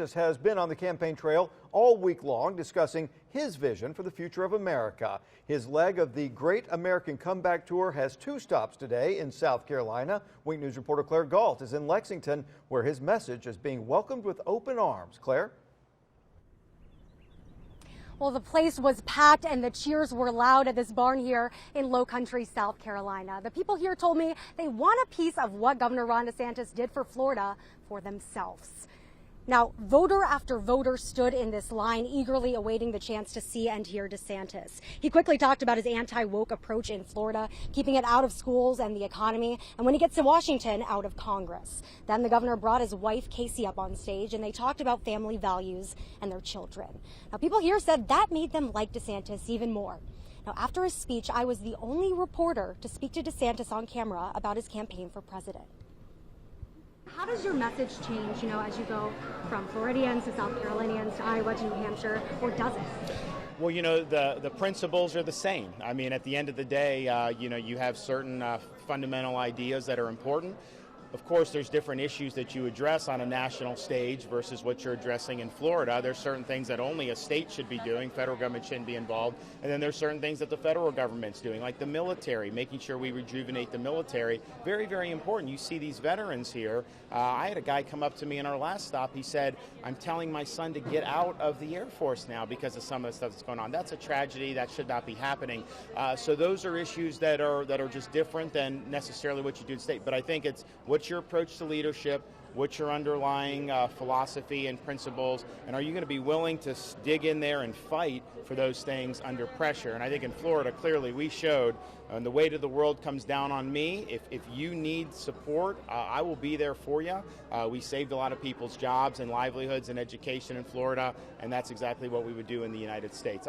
Has been on the campaign trail all week long discussing his vision for the future of America. His leg of the Great American Comeback Tour has two stops today in South Carolina. Wink News reporter Claire Galt is in Lexington, where his message is being welcomed with open arms. Claire? Well, the place was packed and the cheers were loud at this barn here in Low Country, South Carolina. The people here told me they want a piece of what Governor Ron DeSantis did for Florida for themselves. Now, voter after voter stood in this line, eagerly awaiting the chance to see and hear DeSantis. He quickly talked about his anti-woke approach in Florida, keeping it out of schools and the economy, and when he gets to Washington, out of Congress. Then the governor brought his wife, Casey, up on stage, and they talked about family values and their children. Now, people here said that made them like DeSantis even more. Now, after his speech, I was the only reporter to speak to DeSantis on camera about his campaign for president. How does your message change, as you go from Floridians to South Carolinians to Iowa to New Hampshire, or does it? Well, the principles are the same. I mean, at the end of the day, you have certain fundamental ideas that are important. Of course, there's different issues that you address on a national stage versus what you're addressing in Florida. There's certain things that only a state should be doing. Federal government shouldn't be involved. And then there's certain things that the federal government's doing, like the military, making sure we rejuvenate the military. Very, very important. You see these veterans here. I had a guy come up to me in our last stop. He said, I'm telling my son to get out of the Air Force now because of some of the stuff that's going on. That's a tragedy. That should not be happening. So those are issues that are just different than necessarily what you do in state. But I think it's what's your approach to leadership, what's your underlying philosophy and principles, and are you going to be willing to dig in there and fight for those things under pressure? And I think in Florida, clearly we showed when the weight of the world comes down on me, if you need support, I will be there for you. We saved a lot of people's jobs and livelihoods and education in Florida, and that's exactly what we would do in the United States.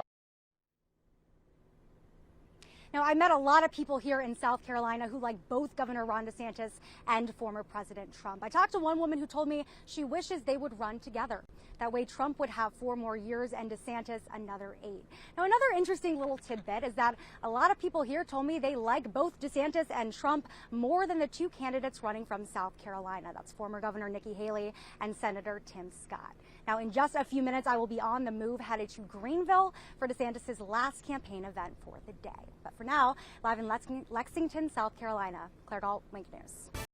Now, I met a lot of people here in South Carolina who like both Governor Ron DeSantis and former President Trump. I talked to one woman who told me she wishes they would run together. That way Trump would have 4 more years and DeSantis another 8. Now, another interesting little tidbit is that a lot of people here told me they like both DeSantis and Trump more than the 2 candidates running from South Carolina. That's former Governor Nikki Haley and Senator Tim Scott. Now, in just a few minutes, I will be on the move headed to Greenville for DeSantis' last campaign event for the day. But for now, live in Lexington, South Carolina, Claire Galt, Wink News.